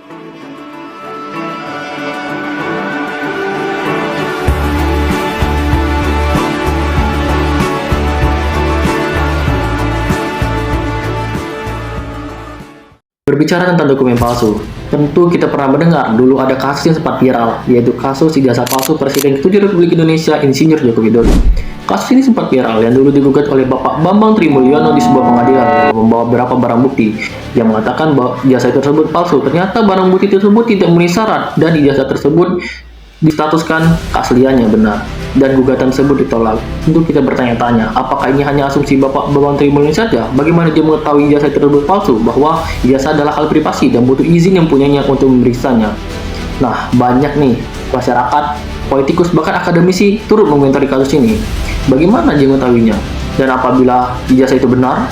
Berbicara tentang dokumen palsu, tentu kita pernah mendengar dulu ada kasus yang sempat viral, yaitu kasus ijazah palsu Presiden ke-7 Republik Indonesia Insinyur Joko Widodo. Kasus ini sempat viral yang dulu digugat oleh Bapak Bambang Trimulyono di sebuah pengadilan yang membawa beberapa barang bukti yang mengatakan bahwa ijazah tersebut palsu. Ternyata barang bukti tersebut tidak memenuhi syarat dan ijazah tersebut distatuskan keasliannya benar dan gugatan tersebut ditolak. Tentu kita bertanya-tanya, apakah ini hanya asumsi Bapak Bambang Trimulyono saja? Bagaimana dia mengetahui ijazah tersebut palsu? Bahwa ijazah adalah hal privasi dan butuh izin yang punyanya untuk memeriksanya. Nah, banyak nih masyarakat, politikus, bahkan akademisi turut mengomentari kasus ini. Bagaimana dia mengetahuinya? Dan apabila ijazah itu benar,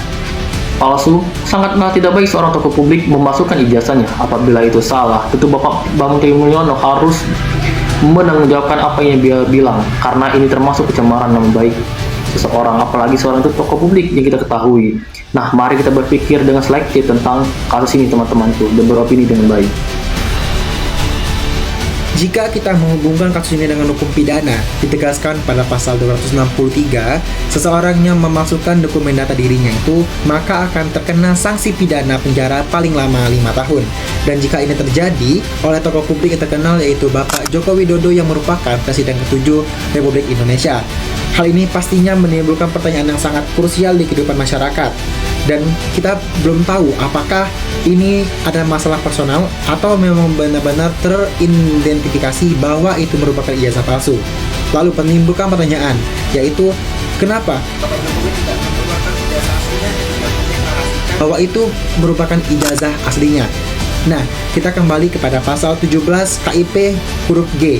palsu, sangatlah tidak baik seorang tokoh publik memasukkan ijazahnya. Apabila itu salah, tentu Bapak Bambang Trimulyono harus menanggungjawabkan apa yang dia bilang, karena ini termasuk pencemaran nama baik seseorang, apalagi seorang itu tokoh publik yang kita ketahui. Nah, mari kita berpikir dengan selektif tentang kasus ini teman-temanku dan beropini dengan baik. Jika kita menghubungkan kasus ini dengan hukum pidana, ditegaskan pada pasal 263, seseorang yang memasukkan dokumen data dirinya itu, maka akan terkena sanksi pidana penjara paling lama 5 tahun. Dan jika ini terjadi oleh tokoh publik yang terkenal, yaitu Bapak Joko Widodo yang merupakan Presiden ke-7 Republik Indonesia. Hal ini pastinya menimbulkan pertanyaan yang sangat krusial di kehidupan masyarakat. Dan kita belum tahu apakah ini ada masalah personal atau memang benar-benar teridentifikasi bahwa itu merupakan ijazah palsu. Lalu menimbulkan pertanyaan, yaitu kenapa Bapak Jokowi tidak mengeluarkan ijazah aslinya dan mendeklarasikan bahwa itu merupakan ijazah aslinya. Nah, kita kembali kepada pasal 17 KIP huruf G.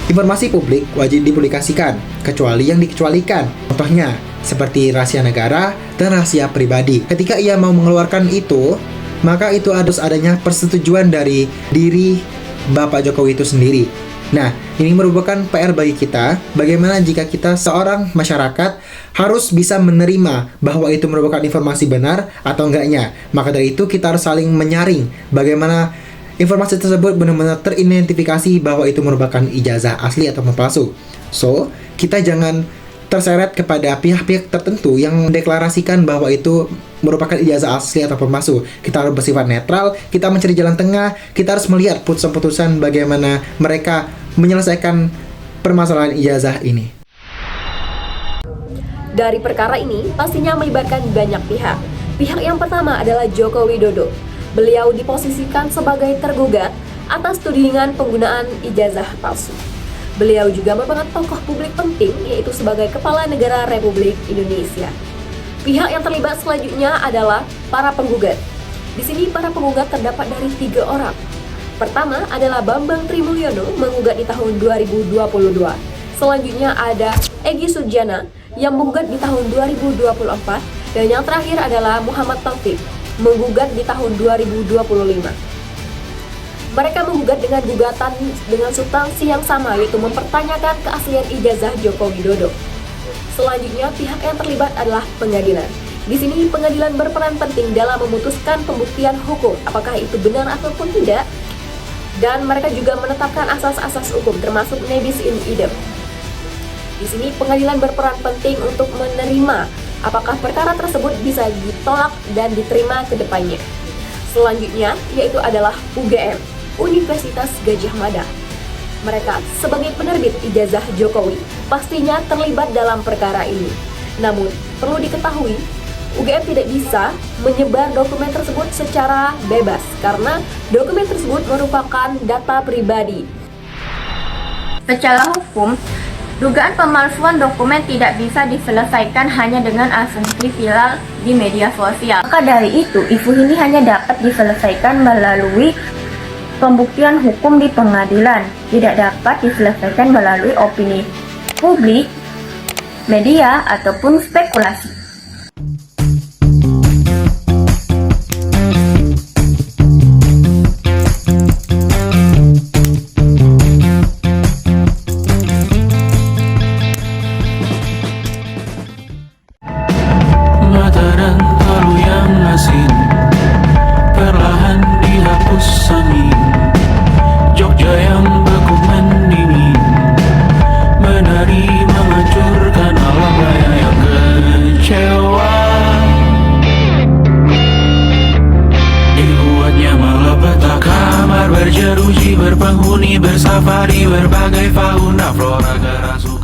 Informasi publik wajib dipublikasikan, kecuali yang dikecualikan. Contohnya, seperti rahasia negara dan rahasia pribadi. Ketika ia mau mengeluarkan itu, maka itu harus adanya persetujuan dari diri Bapak Jokowi itu sendiri. Nah, ini merupakan PR bagi kita, bagaimana jika kita seorang masyarakat harus bisa menerima bahwa itu merupakan informasi benar atau enggaknya. Maka dari itu kita harus saling menyaring bagaimana informasi tersebut benar-benar teridentifikasi bahwa itu merupakan ijazah asli atau palsu. So, kita jangan terseret kepada pihak-pihak tertentu yang mendeklarasikan bahwa itu merupakan ijazah asli atau palsu. Kita harus bersifat netral, kita mencari jalan tengah, kita harus melihat putusan-putusan bagaimana mereka menyelesaikan permasalahan ijazah ini. Dari perkara ini pastinya melibatkan banyak pihak. Pihak yang pertama adalah Joko Widodo. Beliau diposisikan sebagai tergugat atas tudingan penggunaan ijazah palsu. Beliau juga merupakan tokoh publik penting, yaitu sebagai Kepala Negara Republik Indonesia. Pihak yang terlibat selanjutnya adalah para penggugat. Di sini para penggugat terdapat dari 3 orang. Pertama adalah Bambang Trimulyono menggugat di tahun 2022. Selanjutnya ada Egy Sujana yang menggugat di tahun 2024. Dan yang terakhir adalah Muhammad Taufik menggugat di tahun 2025. Mereka menggugat dengan gugatan dengan substansi yang sama, yaitu mempertanyakan keaslian ijazah Joko Widodo. Selanjutnya, pihak yang terlibat adalah pengadilan. Di sini, pengadilan berperan penting dalam memutuskan pembuktian hukum, apakah itu benar ataupun tidak. Dan mereka juga menetapkan asas-asas hukum, termasuk nebis in idem. Di sini, pengadilan berperan penting untuk menerima apakah perkara tersebut bisa ditolak dan diterima ke depannya. Selanjutnya, yaitu adalah UGM, Universitas Gadjah Mada. Mereka sebagai penerbit ijazah Jokowi pastinya terlibat dalam perkara ini. Namun, perlu diketahui, UGM tidak bisa menyebar dokumen tersebut secara bebas karena dokumen tersebut merupakan data pribadi. Secara hukum, dugaan pemalsuan dokumen tidak bisa diselesaikan hanya dengan asumsi viral di media sosial. Maka dari itu, isu ini hanya dapat diselesaikan melalui pembuktian hukum di pengadilan, tidak dapat diselesaikan melalui opini publik, media, ataupun spekulasi. Mata dan talu yang asin perlahan dihapus angin. berjeruji, berpenghuni, bersafari, berbagai fauna flora kerasukan.